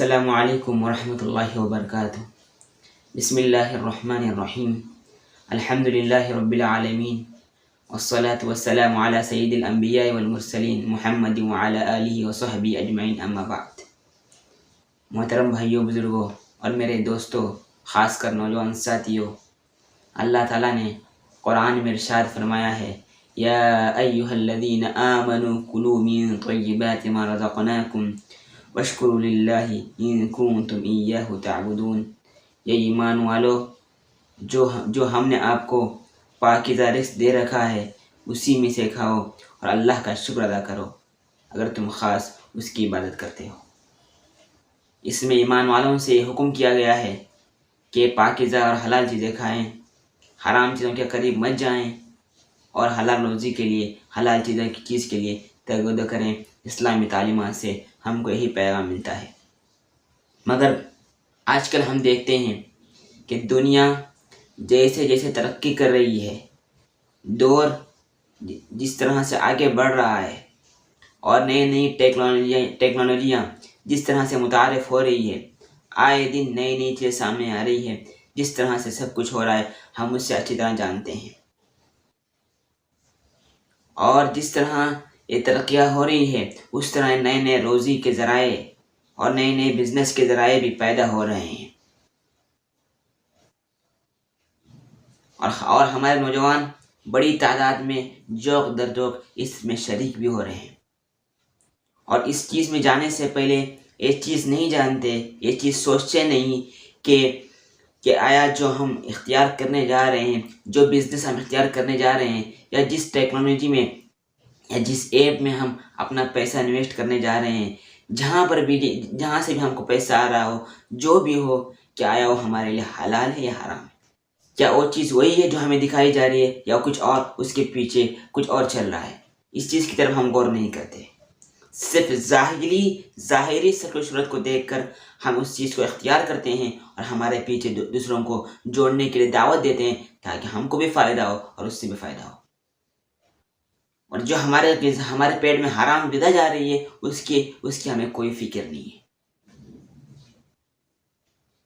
السلام علیکم ورحمۃ اللہ وبرکاتہ۔ بسم اللہ الرحمن الرحیم۔ الحمد للہ رب العالمین، والصلاة والسلام علی سید الانبیاء والمرسلین محمد وعلی آلہ وصحبہ اجمعین، اما بعد۔ محترم بھائیوں، بزرگوں اور میرے دوستوں، خاص کر نوجوان ساتھیوں، اللہ تعالیٰ نے قرآن میں ارشاد فرمایا ہے، یا ایہا الذین آمنوا کلوا من طیبات ما رزقناکم واشکروا للہ ان کنتم ایاہ تعبدون۔ یہ ایمان والو، جو ہم نے آپ کو پاکیزہ رزق دے رکھا ہے اسی میں سے کھاؤ اور اللہ کا شکر ادا کرو اگر تم خاص اس کی عبادت کرتے ہو۔ اس میں ایمان والوں سے یہ حکم کیا گیا ہے کہ پاکیزہ اور حلال چیزیں کھائیں، حرام چیزوں کے قریب مت جائیں اور حلال روزی کے لیے، حلال چیز کے لیے تگود کریں۔ اسلامی تعلیمات سے ہم کو یہی پیغام ملتا ہے۔ مگر آج کل ہم دیکھتے ہیں کہ دنیا جیسے جیسے ترقی کر رہی ہے، دور جس طرح سے آگے بڑھ رہا ہے اور نئی نئی ٹیکنالوجیاں جس طرح سے متعارف ہو رہی ہے، آئے دن نئی نئی چیزیں سامنے آ رہی ہے، جس طرح سے سب کچھ ہو رہا ہے ہم اس سے اچھی طرح جانتے ہیں۔ اور جس طرح یہ ترقیاں ہو رہی ہے اس طرح نئے نئے روزی کے ذرائع اور نئے نئے بزنس کے ذرائع بھی پیدا ہو رہے ہیں، اور ہمارے نوجوان بڑی تعداد میں ذوق در ذوق اس میں شریک بھی ہو رہے ہیں، اور اس چیز میں جانے سے پہلے یہ چیز نہیں جانتے، یہ چیز سوچتے نہیں کہ آیا جو ہم اختیار کرنے جا رہے ہیں، جو بزنس ہم اختیار کرنے جا رہے ہیں، یا جس ٹیکنالوجی میں یا جس ایپ میں ہم اپنا پیسہ انویسٹ کرنے جا رہے ہیں، جہاں سے بھی ہم کو پیسہ آ رہا ہو، جو بھی ہو، کیا آیا وہ ہمارے لیے حلال ہے یا حرام ہے؟ کیا وہ چیز وہی ہے جو ہمیں دکھائی جا رہی ہے یا کچھ اور اس کے پیچھے کچھ اور چل رہا ہے؟ اس چیز کی طرف ہم غور نہیں کرتے، صرف ظاہری شکل و صورت کو دیکھ کر ہم اس چیز کو اختیار کرتے ہیں اور ہمارے پیچھے دوسروں کو جوڑنے کے لیے دعوت دیتے ہیں تاکہ ہم کو بھی فائدہ ہو اور اس سے بھی فائدہ ہو، اور جو ہمارے پیٹ میں حرام غذا جا رہی ہے اس کی ہمیں کوئی فکر نہیں ہے۔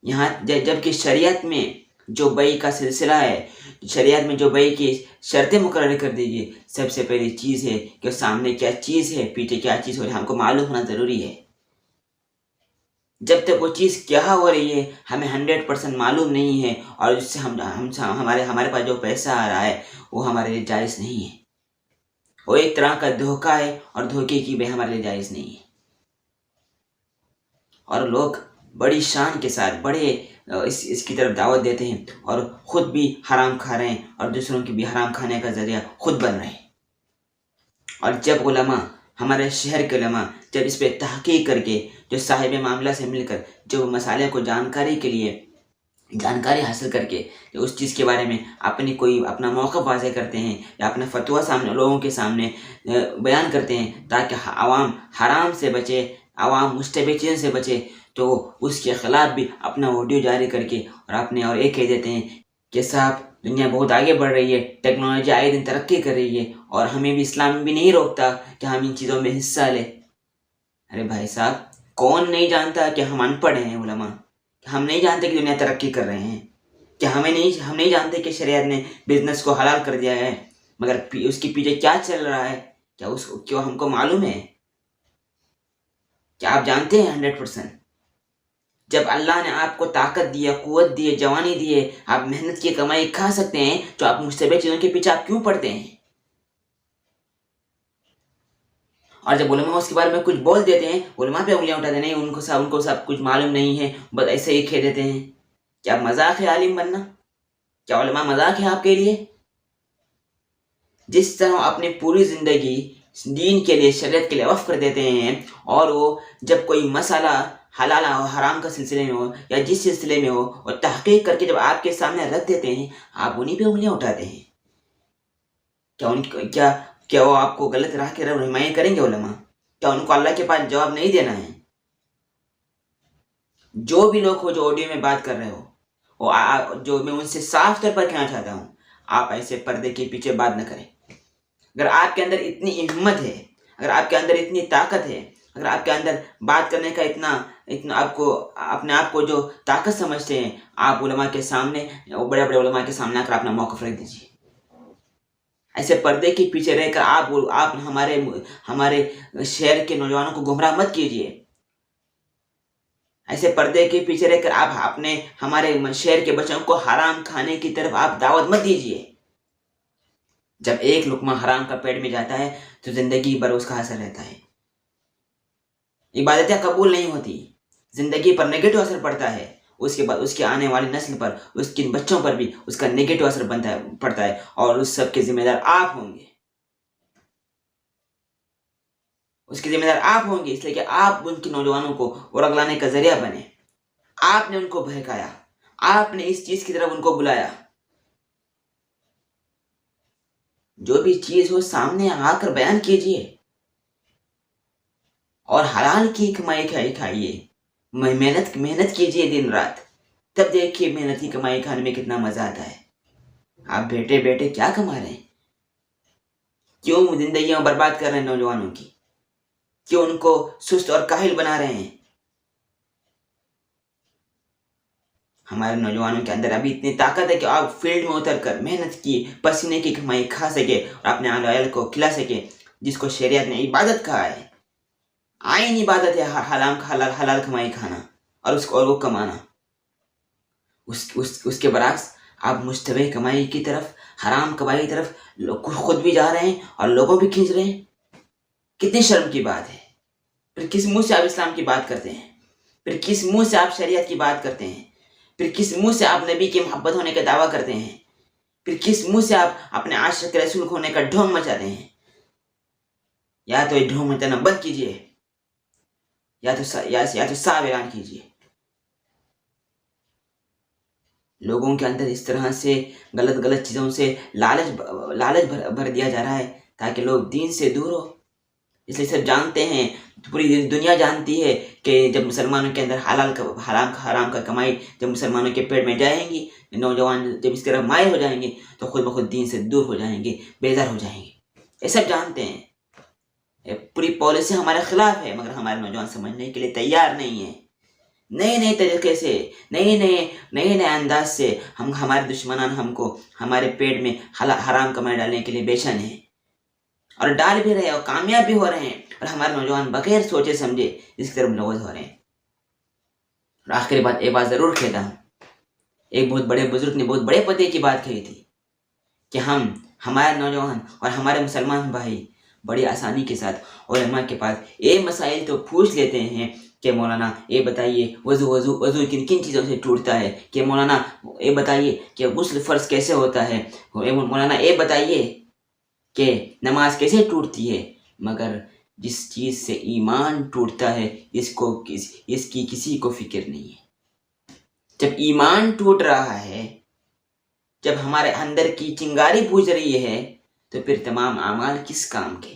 یہاں جبکہ شریعت میں جو بیع کا سلسلہ ہے، شریعت میں جو بیع کی شرطیں مقرر کر دیجیے، سب سے پہلی چیز ہے کہ سامنے کیا چیز ہے، پیچھے کیا چیز ہو رہی ہے، ہم کو معلوم ہونا ضروری ہے۔ جب تک وہ چیز کیا ہو رہی ہے ہمیں 100% معلوم نہیں ہے اور اس سے ہمارے پاس جو پیسہ آ رہا ہے وہ ہمارے لیے جائز نہیں ہے، وہ ایک طرح کا دھوکہ ہے اور دھوکے کی بھی ہمارے لیے جائز نہیں ہے۔ اور لوگ بڑی شان کے ساتھ اس کی طرف دعوت دیتے ہیں اور خود بھی حرام کھا رہے ہیں اور دوسروں کی بھی حرام کھانے کا ذریعہ خود بن رہے ہیں۔ اور جب علماء، ہمارے شہر کے علماء جب اس پہ تحقیق کر کے، جو صاحب معاملہ سے مل کر جو مسئلے کو جانکاری حاصل کر کے اس چیز کے بارے میں اپنا موقف واضح کرتے ہیں یا اپنا فتویٰ لوگوں کے سامنے بیان کرتے ہیں تاکہ عوام حرام سے بچے، عوام مشتبہ چیزوں سے بچے، تو اس کے خلاف بھی اپنا آڈیو جاری کر کے اور یہ کہہ دیتے ہیں کہ صاحب دنیا بہت آگے بڑھ رہی ہے، ٹیکنالوجی آئے دن ترقی کر رہی ہے اور ہمیں بھی اسلام بھی نہیں روکتا کہ ہم ان چیزوں میں حصہ لیں۔ ارے بھائی صاحب، کون نہیں جانتا کہ ہم ان پڑھ ہیں علماء؟ ہم نہیں جانتے کہ دنیا ترقی کر رہے ہیں؟ کیا ہم نہیں جانتے کہ شریعت نے بزنس کو حلال کر دیا ہے؟ مگر اس کے پیچھے کیا چل رہا ہے کیا ہم کو معلوم ہے؟ کیا آپ جانتے ہیں 100%؟ جب اللہ نے آپ کو طاقت دی ہے، قوت دی ہے، جوانی دی ہے، آپ محنت کی کمائی کھا سکتے ہیں، تو آپ مشتبہ چیزوں کے پیچھے آپ کیوں پڑتے ہیں؟ اور جب علماء اس کے بارے میں کچھ بول دیتے ہیں، علماء پہ انگلیاں اٹھاتے ہیں، ان کو سب کچھ معلوم نہیں ہے، بس ایسے ہی کہہ دیتے ہیں۔ کیا مذاق ہے عالم بننا؟ کیا علماء مذاق ہے آپ کے لیے؟ جس طرح اپنی پوری زندگی دین کے لیے، شریعت کے لیے وقف کر دیتے ہیں، اور وہ جب کوئی مسئلہ حلال و حرام کا سلسلے میں ہو یا جس سلسلے میں ہو، وہ تحقیق کر کے جب آپ کے سامنے رکھ دیتے ہیں، آپ انہیں پہ انگلیاں اٹھاتے ہیں۔ کیا وہ آپ کو غلط راہ کی رہنمائی کریں گے علماء؟ کیا ان کو اللہ کے پاس جواب نہیں دینا ہے؟ جو بھی لوگ ہو جو آڈیو میں بات کر رہے ہو، جو میں ان سے صاف طور پر کہنا چاہتا ہوں، آپ ایسے پردے کے پیچھے بات نہ کریں۔ اگر آپ کے اندر اتنی ہمت ہے، اگر آپ کے اندر اتنی طاقت ہے اگر آپ کے اندر بات کرنے کا اتنا آپ کو اپنے آپ کو جو طاقت سمجھتے ہیں، آپ علماء کے سامنے، بڑے بڑے علماء کے سامنے آ کر اپنا موقف رکھ دیجیے۔ ایسے پردے کے پیچھے رہ کر آپ ہمارے شہر کے نوجوانوں کو گمراہ مت کیجیے۔ ایسے پردے کے پیچھے رہ کر آپ ہمارے شہر کے بچوں کو حرام کھانے کی طرف آپ دعوت مت دیجیے۔ جب ایک لقمہ حرام کا پیٹ میں جاتا ہے تو زندگی بھر اس کا اثر رہتا ہے، عبادتیں قبول نہیں ہوتی، زندگی پر نگیٹو اثر پڑتا ہے، اس کے بعد اس کے آنے والی نسل پر، اس کے بچوں پر بھی اس کا نگیٹو اثر پڑتا ہے، اور اس سب کے ذمہ دار آپ ہوں گے۔ اس کے ذمہ دار آپ ہوں گے، اس لیے کہ آپ ان کے نوجوانوں کو ورگلانے کا ذریعہ بنے۔ آپ نے ان کو بہکایا، آپ نے اس چیز کی طرف ان کو بلایا۔ جو بھی چیز ہو سامنے آ کر بیان کیجیے، اور حلال کی کمائی کھائیے، محنت کیجیے دن رات، تب دیکھیے محنت کی کمائی کھانے میں کتنا مزہ آتا ہے۔ آپ بیٹھے بیٹھے کیا کما رہے ہیں؟ کیوں زندگیاں برباد کر رہے ہیں نوجوانوں کی؟ کیوں ان کو سست اور کاہل بنا رہے ہیں؟ ہمارے نوجوانوں کے اندر ابھی اتنی طاقت ہے کہ آپ فیلڈ میں اتر کر محنت کی پسینے کی کمائی کھا سکے اور اپنے اہل ویال کو کھلا سکے، جس کو شریعت نے عبادت کہا ہے۔ عین عبادت ہے حلال کمائی کھانا اور وہ کمانا۔ اس کے برعکس آپ مشتبہ کمائی کی طرف، حرام کمائی کی طرف خود بھی جا رہے ہیں اور لوگوں بھی کھینچ رہے ہیں۔ کتنی شرم کی بات ہے۔ پھر کس منہ سے آپ اسلام کی بات کرتے ہیں؟ پھر کس منہ سے آپ شریعت کی بات کرتے ہیں؟ پھر کس منہ سے آپ نبی کی محبت ہونے کا دعویٰ کرتے ہیں؟ پھر کس منہ سے آپ اپنے عاشق رسول ہونے کا ڈھونگ مچاتے ہیں؟ یا تو یہ ڈھونگ مچانا بند کیجیے، یا تو صاف اعلان کیجیے۔ لوگوں کے اندر اس طرح سے غلط چیزوں سے لالچ بھر دیا جا رہا ہے تاکہ لوگ دین سے دور ہو۔ اس لیے سب جانتے ہیں، پوری دنیا جانتی ہے کہ جب مسلمانوں کے اندر حرام کا کمائی جب مسلمانوں کے پیٹ میں جائیں گی، نوجوان جب اس طرح مائل ہو جائیں گے تو خود بخود دین سے دور ہو جائیں گے، بیزار ہو جائیں گے۔ یہ سب جانتے ہیں، یہ پوری پالیسی ہمارے خلاف ہے، مگر ہمارے نوجوان سمجھنے کے لیے تیار نہیں ہیں۔ نئے طریقے سے، نئے انداز سے ہمارے دشمنان ہم کو ہمارے پیٹ میں حرام کمائی ڈالنے کے لیے بیچن ہیں، اور ڈال بھی رہے ہیں اور کامیاب بھی ہو رہے ہیں، اور ہمارے نوجوان بغیر سوچے سمجھے اس کی طرف ملوث ہو رہے ہیں۔ اور آخری بات، ایک بات ضرور کہتا ہوں، ایک بہت بڑے بزرگ نے بہت بڑے پتے کی بات کہی تھی کہ ہمارے نوجوان اور ہمارے مسلمان بھائی بڑی آسانی کے ساتھ علماء کے پاس یہ مسائل تو پوچھ لیتے ہیں کہ مولانا یہ بتائیے وضو کن چیزوں سے ٹوٹتا ہے، کہ مولانا یہ بتائیے کہ غسل فرض کیسے ہوتا ہے، مولانا یہ بتائیے کہ نماز کیسے ٹوٹتی ہے، مگر جس چیز سے ایمان ٹوٹتا ہے اس کی کسی کو فکر نہیں ہے۔ جب ایمان ٹوٹ رہا ہے، جب ہمارے اندر کی چنگاری بجھ رہی ہے، تو پھر تمام اعمال کس کام کے؟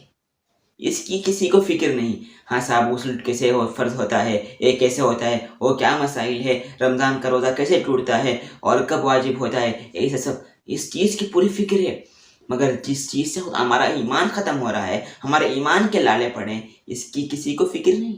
اس کی کسی کو فکر نہیں۔ ہاں صاحب، غسل کیسے فرض ہوتا ہے، یہ کیسے ہوتا ہے، وہ کیا مسائل ہے، رمضان کا روزہ کیسے ٹوٹتا ہے اور کب واجب ہوتا ہے، ایسا سب اس چیز کی پوری فکر ہے، مگر جس چیز سے ہمارا ایمان ختم ہو رہا ہے، ہمارے ایمان کے لالے پڑے، اس کی کسی کو فکر نہیں۔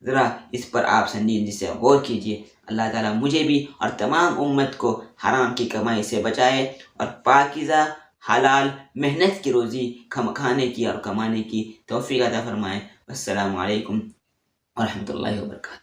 ذرا اس پر آپ سنجیدگی سے غور کیجیے۔ اللہ تعالیٰ مجھے بھی اور تمام امت کو حرام کی کمائی سے بچائے اور پاکیزہ حلال محنت کی روزی کھانے کی اور کمانے کی توفیق عطا فرمائے۔ السلام علیکم ورحمۃ اللہ وبرکاتہ۔